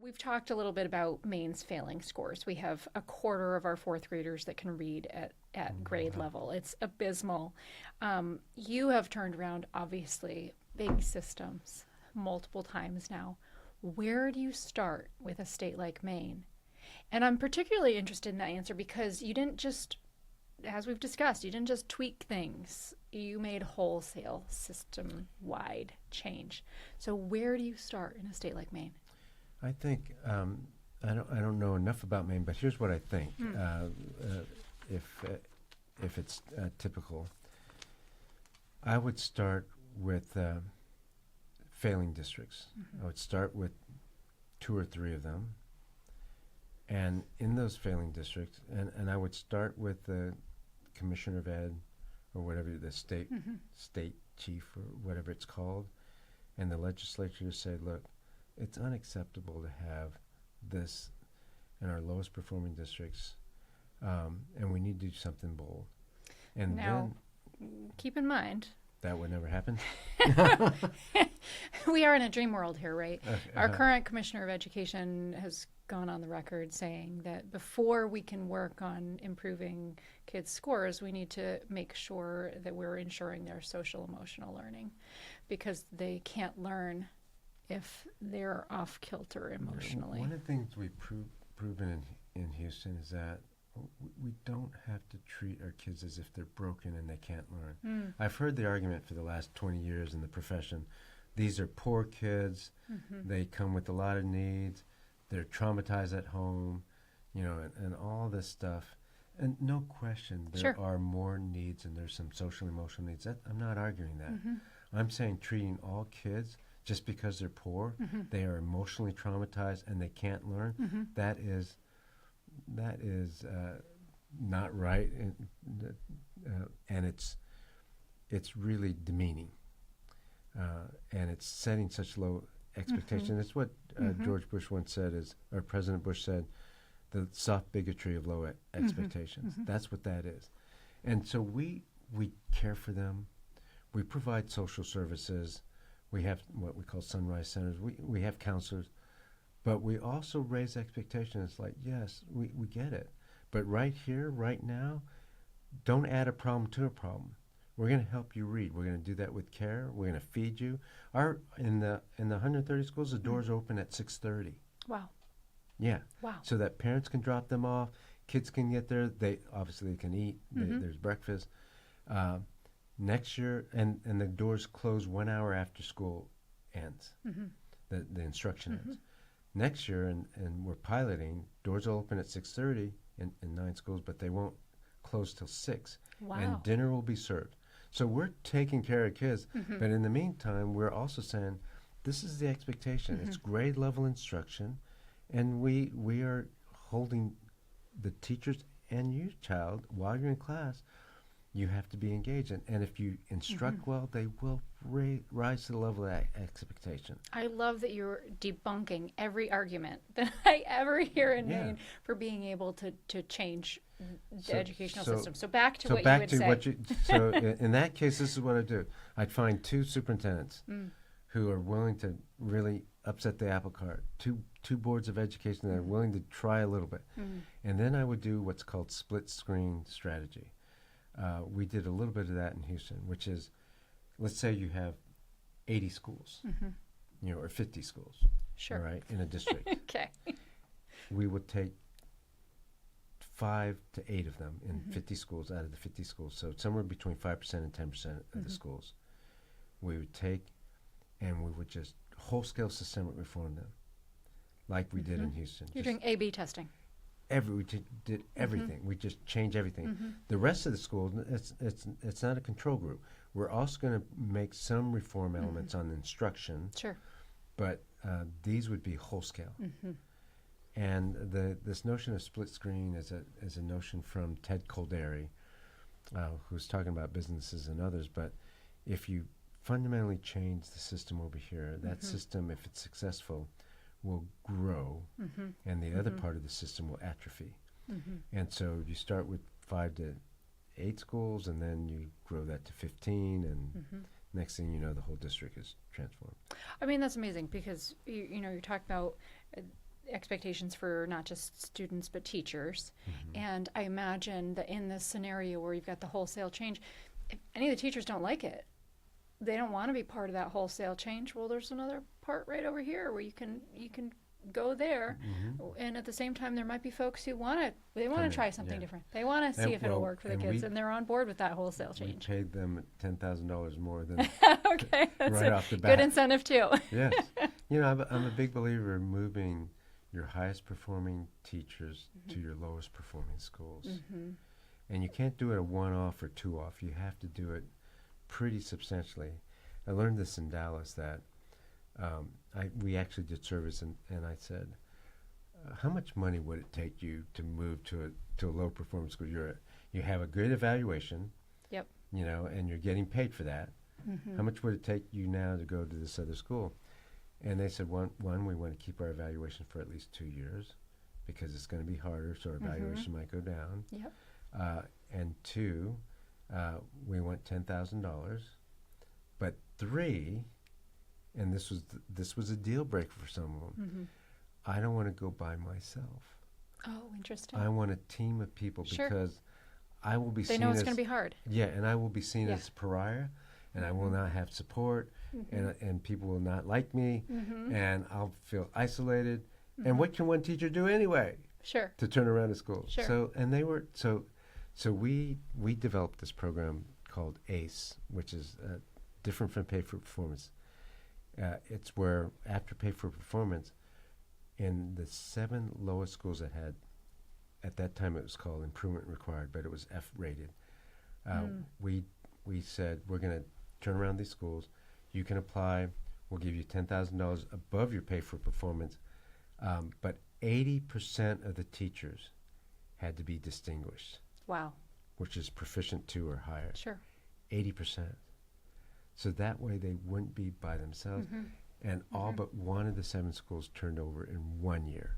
We've talked a little bit about Maine's failing scores. We have a quarter of our fourth graders that can read at grade level. It's abysmal. You have turned around, obviously, big systems multiple times now. Where do you start with a state like Maine? And I'm particularly interested in that answer because you didn't just, as we've discussed, you didn't just tweak things. You made wholesale system-wide change. So where do you start in a state like Maine? I think I don't know enough about Maine, but here's what I think. If it's typical, I would start with failing districts. I would start with 2 or 3 of them, and in those failing districts, and I would start with the commissioner of ed or whatever, the state chief or whatever it's called, and the legislature to say, look, it's unacceptable to have this in our lowest performing districts, and we need to do something bold. And now, then keep in mind, that would never happen. we are in a dream world here, right? Okay, Our current commissioner of education has gone on the record saying that before we can work on improving kids' scores, we need to make sure that we're ensuring their social emotional learning, because they can't learn if they're off kilter emotionally. One of the things we've proven in Houston is that we don't have to treat our kids as if they're broken and they can't learn. I've heard the argument for the last 20 years in the profession. These are poor kids. They come with a lot of needs. They're traumatized at home, and all this stuff. And no question, there are more needs and there's some social emotional needs. I'm not arguing that. I'm saying treating all kids just because they're poor, they are emotionally traumatized and they can't learn. That is not right, and it's really demeaning, and it's setting such low expectations. It's what George Bush once said, or President Bush said, the soft bigotry of low expectations. That's what that is. And so we care for them. We provide social services. We have what we call sunrise centers. We have counselors. But we also raise expectations like, yes, we get it. But right here, right now, don't add a problem to a problem. We're going to help you read. We're going to do that with care. We're going to feed you. In the 130 schools, the doors open at 6:30. Wow. Yeah. Wow. So that parents can drop them off. Kids can get there. They obviously can eat. There's breakfast. Next year, and the doors close 1 hour after school ends. The instruction ends. Next year, and we're piloting, doors will open at 6:30 in 9 schools, but they won't close till 6. Wow. And dinner will be served. So we're taking care of kids, but in the meantime, we're also saying, this is the expectation. It's grade level instruction, and we are holding the teachers and you, child, while you're in class, you have to be engaged. And if you instruct well, they will rise to the level of expectation. I love that you're debunking every argument that I ever hear in Maine for being able to change the educational system. So back to what you would say. So in that case, this is what I do. I'd find 2 superintendents who are willing to really upset the apple cart, two boards of education that are willing to try a little bit. And then I would do what's called split screen strategy. We did a little bit of that in Houston, which is, let's say you have 80 schools, or 50 schools, all right, in a district. Okay. We would take 5 to 8 of them in 50 schools out of the 50 schools, so somewhere between 5% and 10% of the schools. We would take and we would just whole-scale systemic reform them, like we did in Houston. You're doing A/B testing. We did everything. We just changed everything. The rest of the schools, it's not a control group. We're also going to make some reform elements on instruction. Sure. But these would be whole scale. And this notion of split screen is a notion from Ted Kolderie, who's talking about businesses and others. But if you fundamentally change the system over here, that system, if it's successful, will grow, and the other part of the system will atrophy. And so you start with 5 to 8 schools, and then you grow that to 15, and next thing you know, the whole district is transformed. I mean, that's amazing because, you talk about expectations for not just students but teachers. Mm-hmm. And I imagine that in this scenario where you've got the wholesale change, if any of the teachers don't like it, they don't want to be part of that wholesale change. Well, there's another part right over here where you can go there, and at the same time, there might be folks who want to try something different. They want to see if it'll work for the kids, and they're on board with that wholesale change. We paid them $10,000 more than okay, that's right off the bat. Good incentive too. Yes, I'm a big believer in moving your highest performing teachers to your lowest performing schools, and you can't do it a one-off or two-off. You have to do it pretty substantially. I learned this in Dallas that we actually did service, and I said, how much money would it take you to move to a low performance school? You have a good evaluation, yep, and you're getting paid for that. How much would it take you now to go to this other school? And they said, one, we want to keep our evaluation for at least 2 years because it's going to be harder, so our evaluation might go down. Yep. And two, we want $10,000. But three, and this was a deal breaker for some of them, I don't want to go by myself. Oh, interesting. I want a team of people because I will be seen They know it's as, going to be hard. Yeah, and I will be seen as a pariah, and I will not have support, and people will not like me, and I'll feel isolated. And what can one teacher do anyway? Sure. To turn around a school. Sure. So we developed this program called ACE, which is different from pay for performance. It's where after pay for performance, in the 7 lowest schools that had, at that time it was called improvement required, but it was F rated. We said we're going to turn around these schools. You can apply. We'll give you $10,000 above your pay for performance, but 80% of the teachers had to be distinguished. Wow. Which is proficient 2 or higher. Sure. 80%. So that way they wouldn't be by themselves. And all but one of the 7 schools turned over in 1 year.